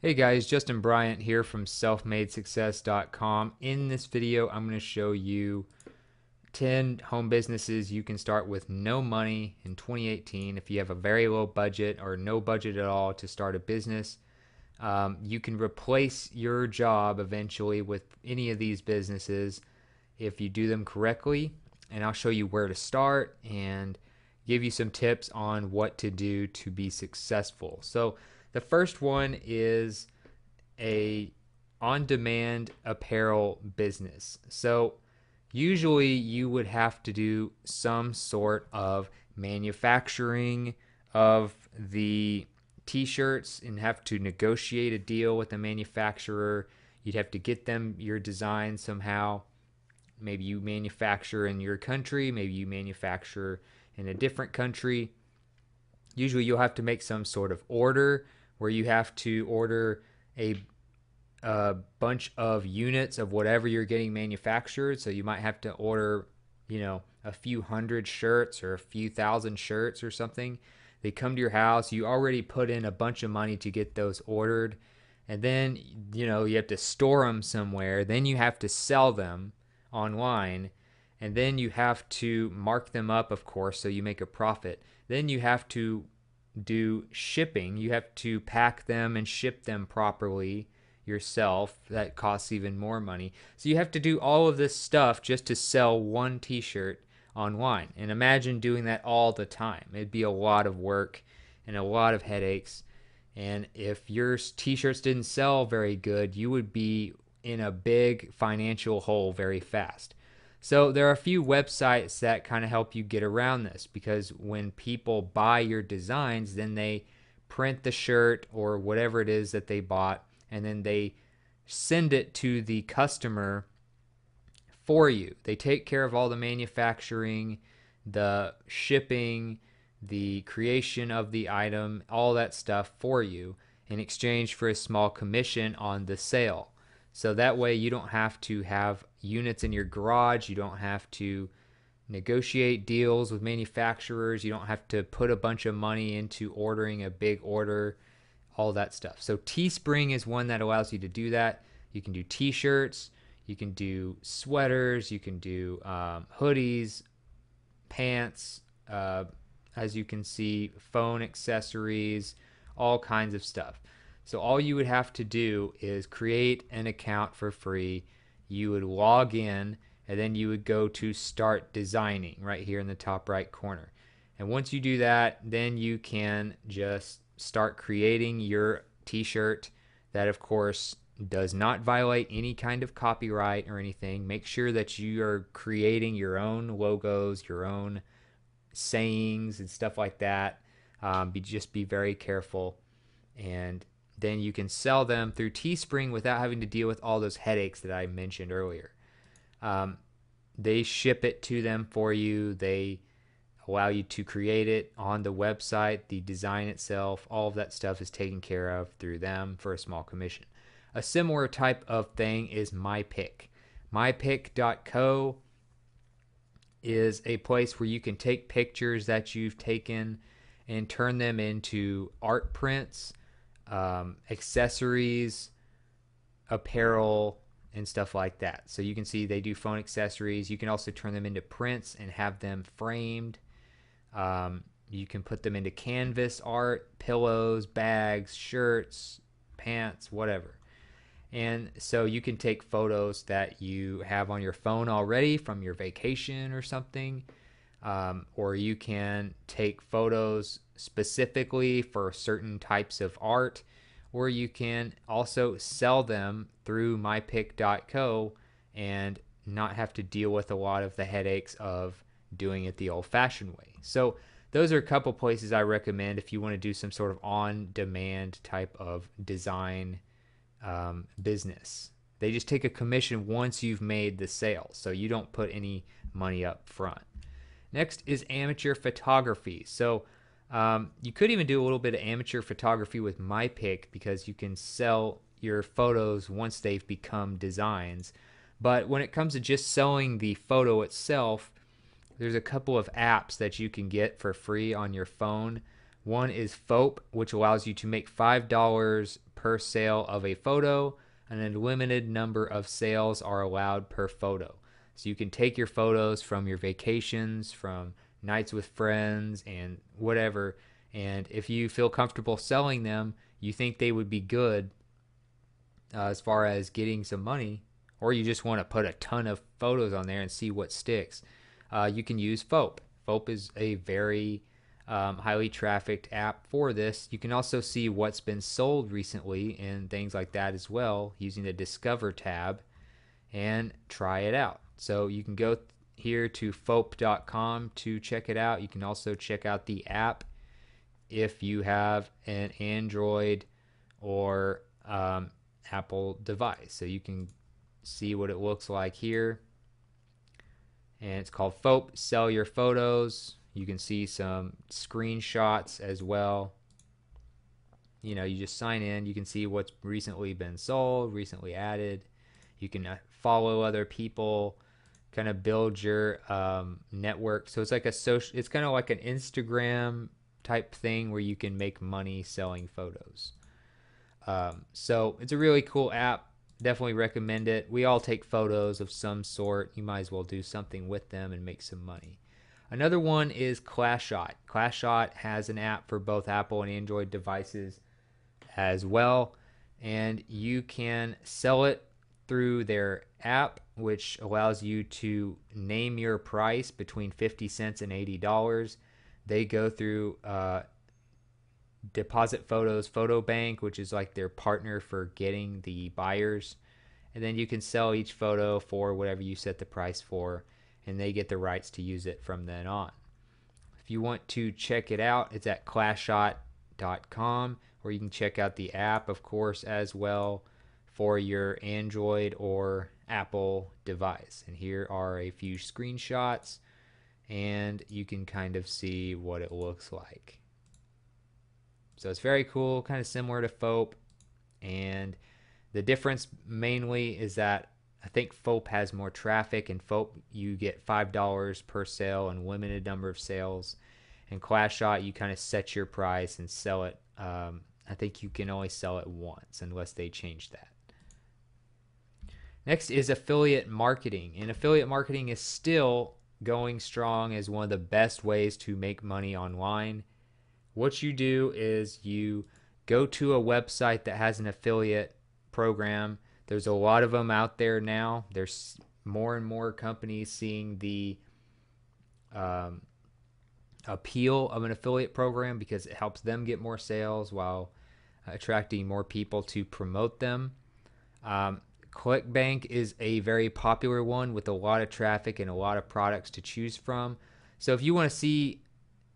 Hey guys, Justin Bryant here from selfmadesuccess.com. In this video, I'm going to show you 10 home businesses you can start with no money in 2018 if you have a very low budget or no budget at all to start a business. You can replace your job eventually with any of these businesses if you do them correctly. And I'll show you where to start and give you some tips on what to do to be successful. So, the first one is a on-demand apparel business. So, usually you would have to do some sort of manufacturing of the t-shirts and have to negotiate a deal with the manufacturer. You'd have to get them your design somehow. Maybe you manufacture in your country, maybe you manufacture in a different country. Usually you'll have to make some sort of order where you have to order a bunch of units of whatever you're getting manufactured. So you might have to order, a few hundred shirts or a few thousand shirts or something. They come to your house. You already put in a bunch of money to get those ordered. And then, you have to store them somewhere. Then you have to sell them online. And then you have to mark them up, of course, so you make a profit. Then you have to do shipping. You have to pack them and ship them properly yourself. That costs even more money. So you have to do all of this stuff just to sell one t-shirt online. And imagine doing that all the time. It'd be a lot of work and a lot of headaches. And if your t-shirts didn't sell very good, you would be in a big financial hole very fast. So there are a few websites that kind of help you get around this, because when people buy your designs, then they print the shirt or whatever it is that they bought, and then they send it to the customer for you. They take care of all the manufacturing, the shipping, the creation of the item, all that stuff for you in exchange for a small commission on the sale. So that way you don't have to have units in your garage, you don't have to negotiate deals with manufacturers, you don't have to put a bunch of money into ordering a big order, all that stuff. So Teespring is one that allows you to do that. You can do t-shirts, you can do sweaters, you can do hoodies, pants, as you can see, phone accessories, all kinds of stuff. So all you would have to do is create an account for free. You would log in, and then you would go to start designing right here in the top right corner. And once you do that, then you can just start creating your t-shirt. That, of course, does not violate any kind of copyright or anything. Make sure that you are creating your own logos, your own sayings and stuff like that. Just be very careful. And then you can sell them through Teespring without having to deal with all those headaches that I mentioned earlier. Um, they ship it to them for you. They allow you to create it on the website. The design itself, all of that stuff is taken care of through them for a small commission. A similar type of thing is MyPick. MyPick.co is a place where you can take pictures that you've taken and turn them into art prints, accessories, apparel, and stuff like that. So you can see they do phone accessories. You can also turn them into prints and have them framed. You can put them into canvas art, pillows, bags, shirts, pants, whatever. And so you can take photos that you have on your phone already from your vacation or something, or you can take photos specifically for certain types of art, or you can also sell them through mypick.co and not have to deal with a lot of the headaches of doing it the old fashioned way. So, those are a couple places I recommend if you want to do some sort of on demand type of design business. They just take a commission once you've made the sale, so you don't put any money up front. Next is amateur photography. So you could even do a little bit of amateur photography with MyPick, because you can sell your photos once they've become designs. But when it comes to just selling the photo itself, there's a couple of apps that you can get for free on your phone. One is Fope, which allows you to make $5 per sale of a photo. An unlimited number of sales are allowed per photo. So you can take your photos from your vacations, from nights with friends, and whatever. And if you feel comfortable selling them, you think they would be good as far as getting some money, or you just want to put a ton of photos on there and see what sticks, you can use Foap. Foap is a very highly trafficked app for this. You can also see what's been sold recently and things like that as well using the Discover tab and try it out. So you can go here to Foap.com to check it out. You can also check out the app if you have an Android or Apple device. So you can see what it looks like here. And it's called Foap Sell Your Photos. You can see some screenshots as well. You know, you just sign in. You can see what's recently been sold, recently added. You can follow other people, kind of build your network. So it's like a social. It's kind of like an Instagram type thing where you can make money selling photos. So it's a really cool app. Definitely recommend it. We all take photos of some sort. You might as well do something with them and make some money. Another one is ClassShot. ClassShot has an app for both Apple and Android devices as well, and you can sell it through their app, which allows you to name your price between 50 cents and $80. They go through Deposit Photos Photo Bank, which is like their partner for getting the buyers, and then you can sell each photo for whatever you set the price for, and they get the rights to use it from then on. If you want to check it out, it's at ClassShot.com, or you can check out the app, of course, as well for your Android or Apple device. And here are a few screenshots, and you can kind of see what it looks like. So it's very cool, kind of similar to Foap, and the difference mainly is that I think Foap has more traffic. In Foap, you get $5 per sale and limited number of sales. In ClassShot, you kind of set your price and sell it. I think you can only sell it once unless they change that. Next is affiliate marketing, and affiliate marketing is still going strong as one of the best ways to make money online. What you do is you go to a website that has an affiliate program. There's a lot of them out there now. There's more and more companies seeing the appeal of an affiliate program because it helps them get more sales while attracting more people to promote them. ClickBank is a very popular one with a lot of traffic and a lot of products to choose from. So if you want to see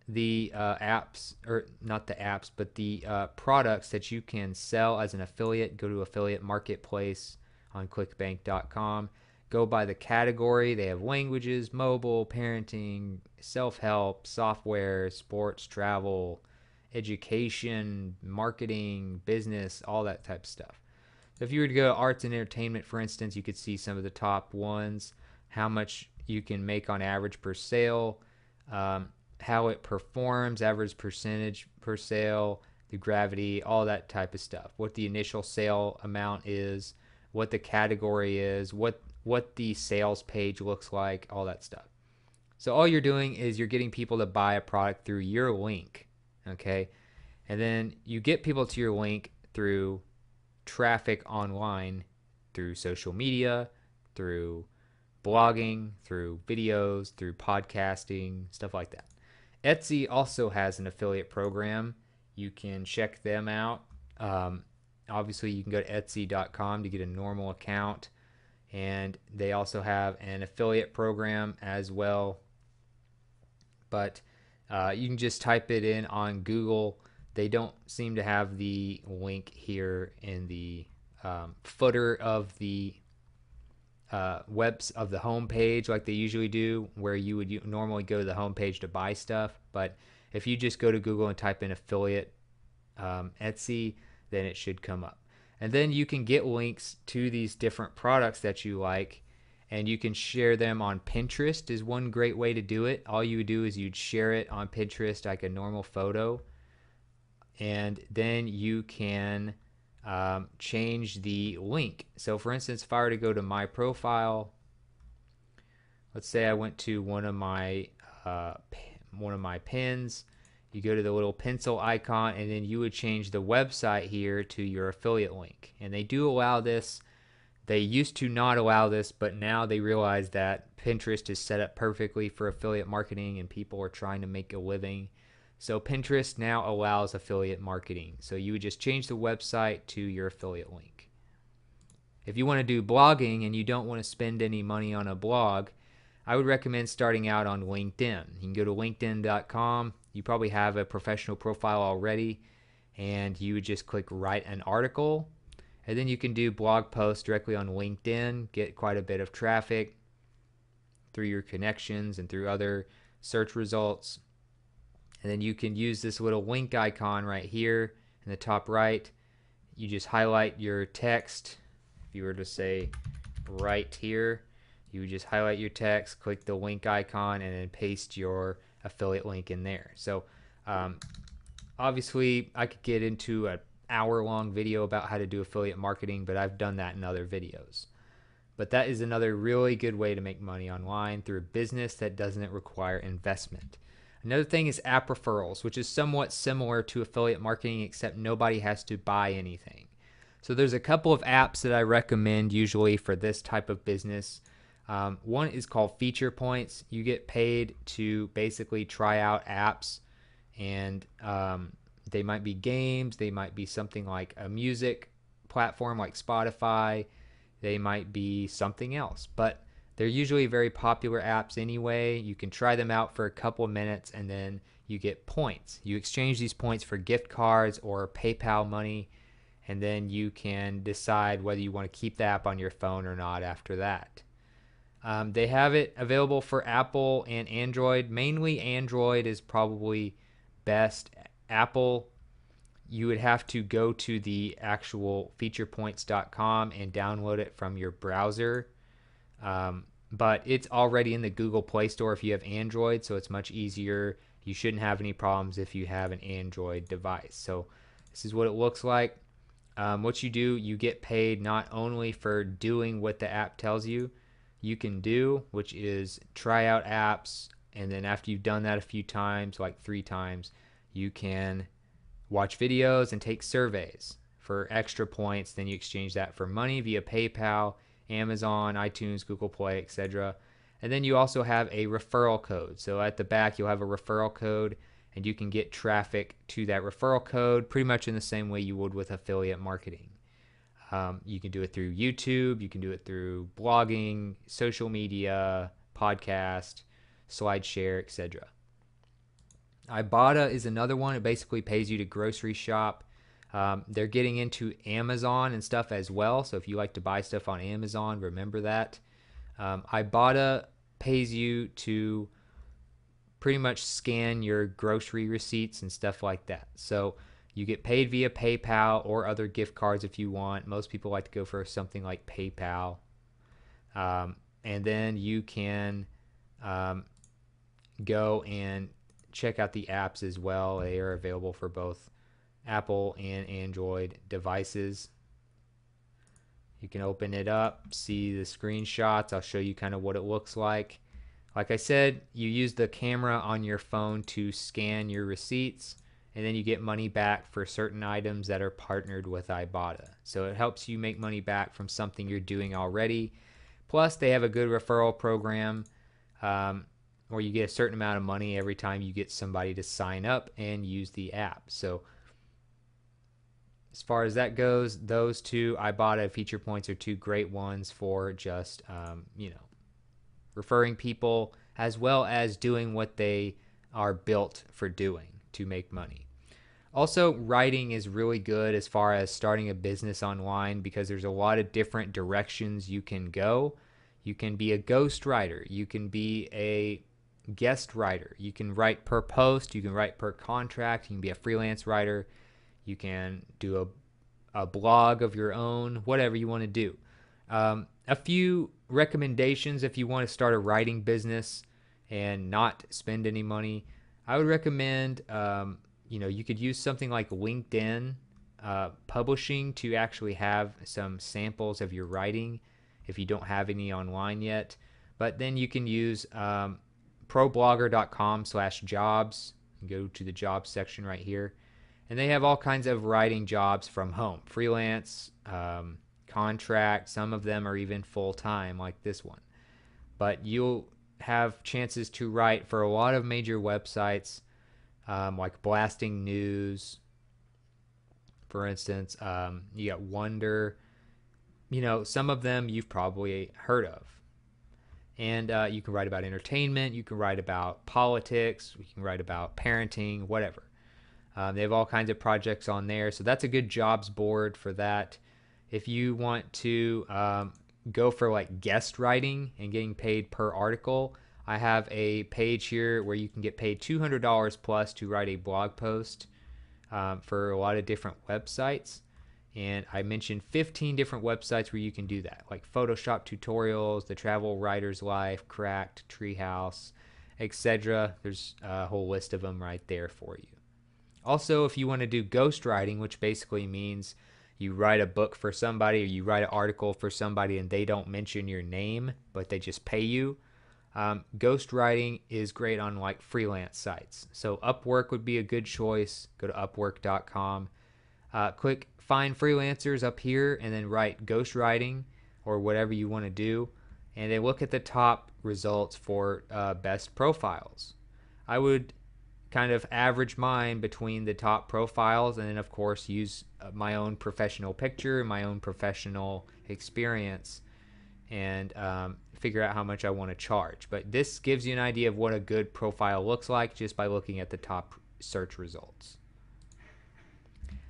the apps, or not the apps, but the products that you can sell as an affiliate, go to Affiliate Marketplace on clickbank.com. Go by the category. They have languages, mobile, parenting, self-help, software, sports, travel, education, marketing, business, all that type of stuff. So if you were to go to arts and entertainment, for instance, you could see some of the top ones, how much you can make on average per sale, how it performs, average percentage per sale, the gravity, all that type of stuff. What the initial sale amount is, what the category is, what the sales page looks like, all that stuff. So all you're doing is you're getting people to buy a product through your link, okay? And then you get people to your link through traffic online, through social media, through blogging, through videos, through podcasting, stuff like that. Etsy also has an affiliate program. You can check them out. Obviously, you can go to Etsy.com to get a normal account. And they also have an affiliate program as well. But you can just type it in on Google. They don't seem to have the link here in the footer of the webs of the home page like they usually do, where you would normally go to the home page to buy stuff. But if you just go to Google and type in affiliate Etsy, then it should come up. And then you can get links to these different products that you like, and you can share them on Pinterest is one great way to do it. All you would do is you'd share it on Pinterest like a normal photo, and then you can change the link. So for instance, if I were to go to my profile, let's say I went to one of my pins. You go to the little pencil icon, and then you would change the website here to your affiliate link. And they do allow this. They used to not allow this, but now they realize that Pinterest is set up perfectly for affiliate marketing and people are trying to make a living. So Pinterest now allows affiliate marketing. So you would just change the website to your affiliate link. If you want to do blogging and you don't want to spend any money on a blog, I would recommend starting out on LinkedIn. You can go to linkedin.com. You probably have a professional profile already, and you would just click write an article. And then you can do blog posts directly on LinkedIn, get quite a bit of traffic through your connections and through other search results. And then you can use this little link icon right here in the top right. You just highlight your text. If you were to say right here, you would just highlight your text, click the link icon, and then paste your affiliate link in there. So obviously I could get into an hour-long video about how to do affiliate marketing, but I've done that in other videos. But that is another really good way to make money online through a business that doesn't require investment. Another thing is app referrals, which is somewhat similar to affiliate marketing, except nobody has to buy anything. So there's a couple of apps that I recommend usually for this type of business. One is called Feature Points. You get paid to basically try out apps, and they might be games, they might be something like a music platform like Spotify, they might be something else, but they're usually very popular apps anyway. You can try them out for a couple of minutes and then you get points. You exchange these points for gift cards or PayPal money, and then you can decide whether you want to keep the app on your phone or not after that. They have it available for Apple and Android. Mainly Android is probably best. Apple, you would have to go to the actual featurepoints.com and download it from your browser. But it's already in the Google Play Store if you have Android, so it's much easier. You shouldn't have any problems if you have an Android device. So this is what it looks like. What you do, you get paid not only for doing what the app tells you can do, which is try out apps, and then after you've done that a few times, like 3 times, you can watch videos and take surveys for extra points. Then you exchange that for money via PayPal, Amazon, iTunes, Google Play, etc. And then you also have a referral code. So at the back you'll have a referral code, and you can get traffic to that referral code pretty much in the same way you would with affiliate marketing. You can do it through YouTube, you can do it through blogging, social media, podcast, SlideShare, etc. Ibotta is another one. It basically pays you to grocery shop. They're getting into Amazon and stuff as well. So if you like to buy stuff on Amazon, remember that. Ibotta pays you to pretty much scan your grocery receipts and stuff like that. So you get paid via PayPal or other gift cards if you want. Most people like to go for something like PayPal. And then you can go and check out the apps as well. They are available for both Apple and Android devices. You can open it up, see the screenshots. I'll show you kind of what it looks like. Like I said, you use the camera on your phone to scan your receipts, and then you get money back for certain items that are partnered with Ibotta. So it helps you make money back from something you're doing already. Plus, they have a good referral program where you get a certain amount of money every time you get somebody to sign up and use the app. So as far as that goes, those two, Ibotta and Feature Points, are two great ones for just, referring people as well as doing what they are built for doing to make money. Also, writing is really good as far as starting a business online because there's a lot of different directions you can go. You can be a ghost writer. You can be a guest writer. You can write per post. You can write per contract. You can be a freelance writer. You can do a blog of your own, whatever you want to do. A few recommendations if you want to start a writing business and not spend any money. I would recommend, you could use something like LinkedIn. publishing to actually have some samples of your writing if you don't have any online yet. But then you can use problogger.com/jobs. Go to the jobs section right here, and they have all kinds of writing jobs from home, freelance, contract. Some of them are even full-time, like this one. But you'll have chances to write for a lot of major websites, like Blasting News, for instance. You got Wonder. Some of them you've probably heard of. And you can write about entertainment, you can write about politics, you can write about parenting, whatever. They have all kinds of projects on there, so that's a good jobs board for that. If you want to go for like guest writing and getting paid per article, I have a page here where you can get paid $200 plus to write a blog post for a lot of different websites. And I mentioned 15 different websites where you can do that, like Photoshop tutorials, the Travel Writer's Life, Cracked, Treehouse, etc. There's a whole list of them right there for you. Also, if you want to do ghostwriting, which basically means you write a book for somebody or you write an article for somebody and they don't mention your name, but they just pay you, ghostwriting is great on like freelance sites. So Upwork would be a good choice. Go to upwork.com. Click find freelancers up here and then write ghostwriting or whatever you want to do, and then look at the top results for best profiles. I would kind of average mine between the top profiles, and then of course use my own professional picture, my own professional experience, and figure out how much I want to charge. But this gives you an idea of what a good profile looks like just by looking at the top search results.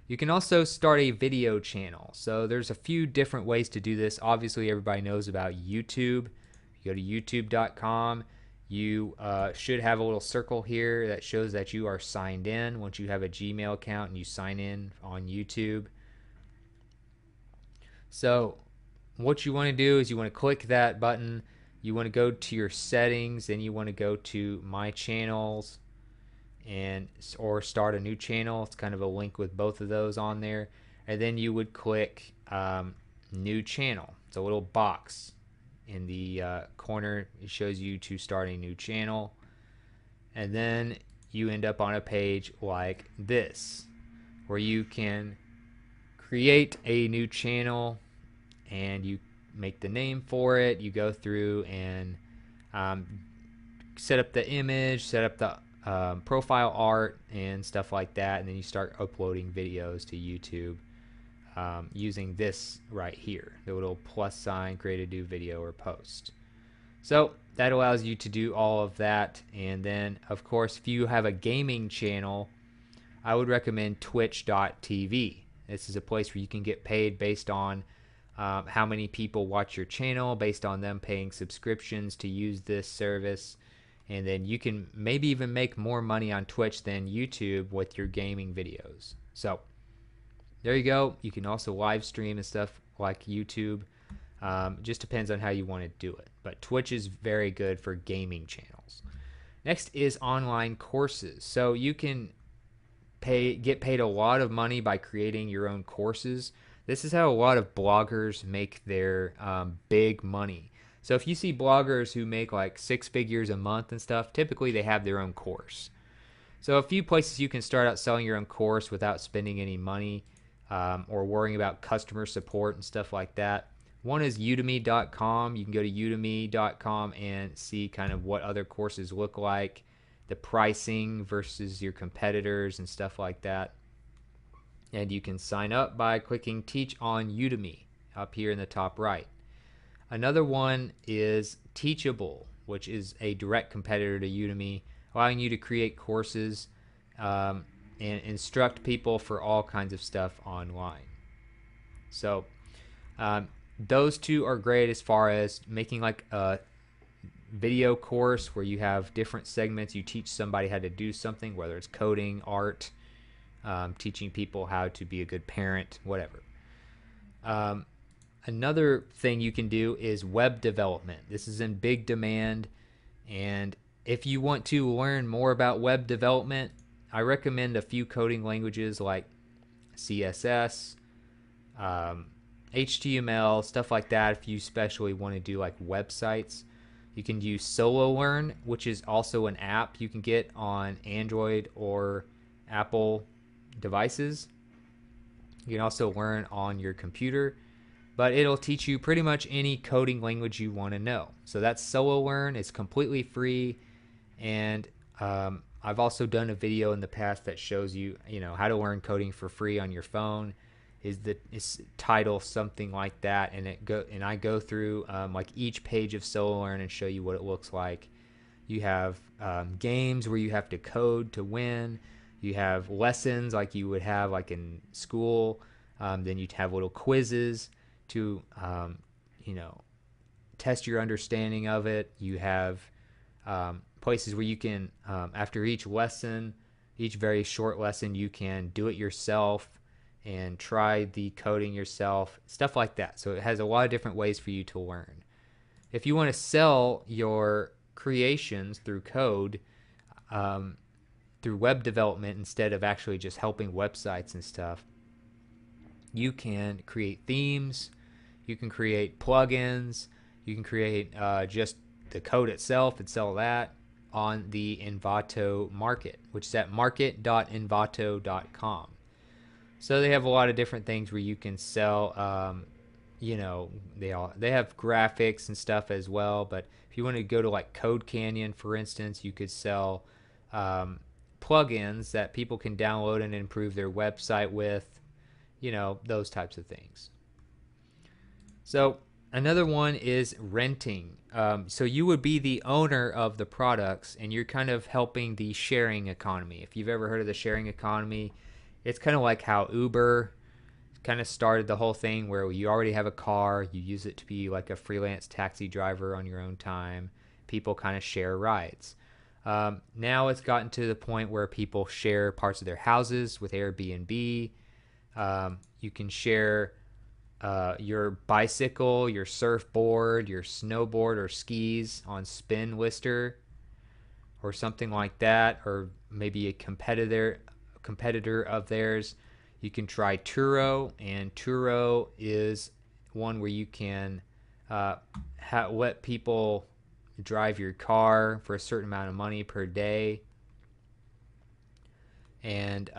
You can also start a video channel. So there's a few different ways to do this. Obviously, everybody knows about YouTube. You go to youtube.com. You should have a little circle here that shows that you are signed in once you have a Gmail account and you sign in on YouTube. So what you want to do is you want to click that button. You want to go to your settings, and you want to go to My Channels, or start a new channel. It's kind of a link with both of those on there, and then you would click new channel. It's a little box in the corner. It shows you to start a new channel, and then you end up on a page like this where you can create a new channel and you make the name for it. You go through and set up the image, set up the profile art and stuff like that, and then you start uploading videos to YouTube using this right here, the little plus sign, create a new video or post. So that allows you to do all of that. And then of course, if you have a gaming channel, I would recommend twitch.tv. This is a place where you can get paid based on how many people watch your channel, based on them paying subscriptions to use this service. And then you can maybe even make more money on Twitch than YouTube with your gaming videos. So there you go. You can also live stream and stuff like YouTube. Just depends on how you want to do it. But Twitch is very good for gaming channels. Next is online courses. So you can get paid a lot of money by creating your own courses. This is how a lot of bloggers make their big money. So if you see bloggers who make like 6 figures a month and stuff, typically they have their own course. So a few places you can start out selling your own course without spending any money or worrying about customer support and stuff like that. One is udemy.com. You can go to udemy.com and see kind of what other courses look like, the pricing versus your competitors and stuff like that. And you can sign up by clicking Teach on Udemy up here in the top right. Another one is Teachable, which is a direct competitor to Udemy, allowing you to create courses and instruct people for all kinds of stuff online. So those two are great as far as making like a video course where you have different segments. You teach somebody how to do something, whether it's coding, art, teaching people how to be a good parent, whatever. Another thing you can do is web development. This is in big demand, and if you want to learn more about web development, I recommend a few coding languages like CSS, um, HTML, stuff like that. If you especially want to do like websites, you can use SoloLearn, which is also an app you can get on Android or Apple devices. You can also learn on your computer, but it'll teach you pretty much any coding language you want to know. So that's SoloLearn. It's completely free, and I've also done a video in the past that shows you, how to learn coding for free on your phone. Is title something like that, and I go through like each page of SoloLearn and show you what it looks like. You have games where you have to code to win. You have lessons like you would have like in school. Then you'd have little quizzes to test your understanding of it. You have places where you can, after each lesson, each very short lesson, you can do it yourself and try the coding yourself, stuff like that. So it has a lot of different ways for you to learn. If you want to sell your creations through code, through web development, instead of actually just helping websites and stuff, you can create themes, you can create plugins, you can create just the code itself and sell that on the Envato market, which is at market.envato.com. So they have a lot of different things where you can sell. They have graphics and stuff as well. But if you want to go to like Code Canyon, for instance, you could sell plugins that people can download and improve their website with. Those types of things. So another one is renting. So you would be the owner of the products, and you're kind of helping the sharing economy. If you've ever heard of the sharing economy, it's kind of like how Uber kind of started the whole thing, where you already have a car, you use it to be like a freelance taxi driver on your own time. People kind of share rides. Now it's gotten to the point where people share parts of their houses with Airbnb. You can share your bicycle, your surfboard, your snowboard or skis on Spinlister or something like that, or maybe a competitor of theirs. You can try Turo, and Turo is one where you can let people drive your car for a certain amount of money per day, and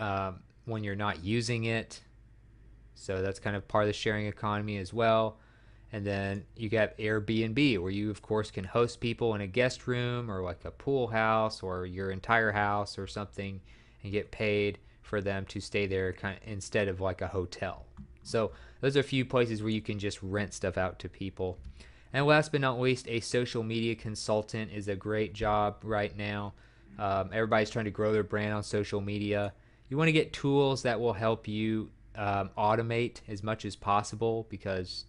when you're not using it. So that's kind of part of the sharing economy as well. And then you got Airbnb, where you of course can host people in a guest room or like a pool house or your entire house or something, and get paid for them to stay there instead of like a hotel. So those are a few places where you can just rent stuff out to people. And last but not least, a social media consultant is a great job right now. Everybody's trying to grow their brand on social media. You want to get tools that will help you automate as much as possible, because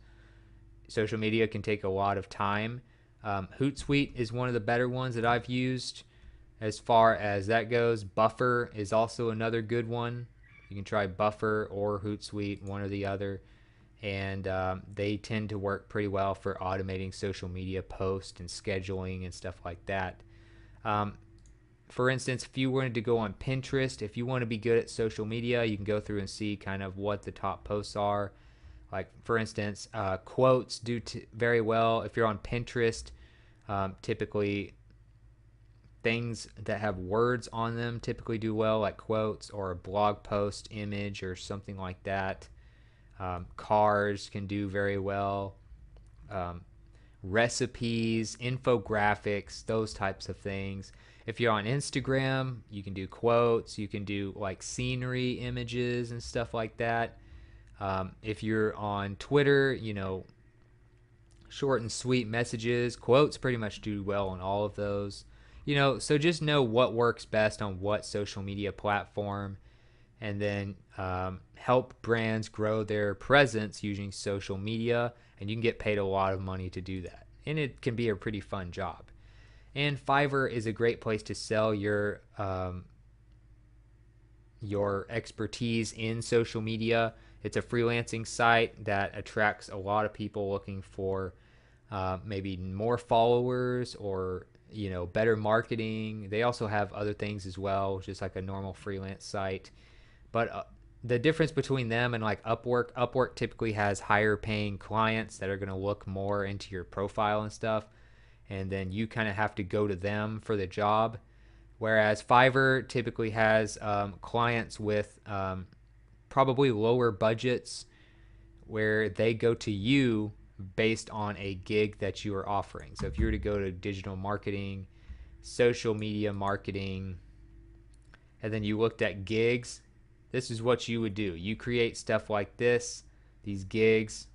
social media can take a lot of time. Hootsuite is one of the better ones that I've used as far as that goes. Buffer is also another good one. You can try Buffer or Hootsuite, one or the other, and they tend to work pretty well for automating social media posts and scheduling and stuff like that. For instance, if you wanted to go on Pinterest, if you want to be good at social media, you can go through and see kind of what the top posts are. Like, for instance, quotes do very well. If you're on Pinterest, typically things that have words on them typically do well, like quotes or a blog post image or something like that. Cars can do very well. Recipes, infographics, those types of things. If you're on Instagram, you can do quotes, you can do like scenery images and stuff like that. If you're on Twitter, short and sweet messages. Quotes pretty much do well on all of those. So just know what works best on what social media platform, and then help brands grow their presence using social media, and you can get paid a lot of money to do that. And it can be a pretty fun job. And Fiverr is a great place to sell your expertise in social media. It's a freelancing site that attracts a lot of people looking for maybe more followers or better marketing. They also have other things as well, just like a normal freelance site. But the difference between them and like Upwork typically has higher paying clients that are going to look more into your profile and stuff, and then you kind of have to go to them for the job. Whereas Fiverr typically has clients with probably lower budgets where they go to you based on a gig that you are offering. So if you were to go to digital marketing, social media marketing, and then you looked at gigs, this is what you would do. You create stuff like this, these gigs,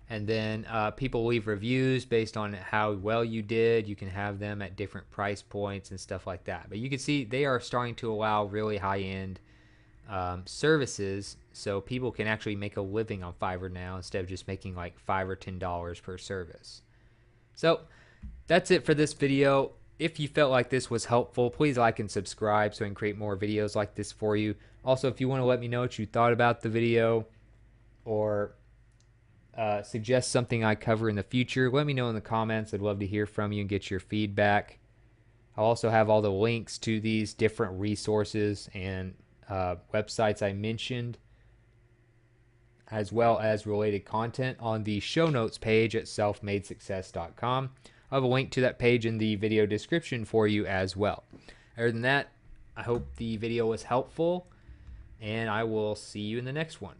and then people leave reviews based on how well you did. You can have them at different price points and stuff like that. But you can see they are starting to allow really high-end services, so people can actually make a living on Fiverr now instead of just making like $5 or $10 per service. So that's it for this video. If you felt like this was helpful, please like and subscribe so I can create more videos like this for you. Also, if you want to let me know what you thought about the video or suggest something I cover in the future, let me know in the comments. I'd love to hear from you and get your feedback. I'll also have all the links to these different resources and websites I mentioned, as well as related content on the show notes page at selfmadesuccess.com. I'll have a link to that page in the video description for you as well. Other than that, I hope the video was helpful, and I will see you in the next one.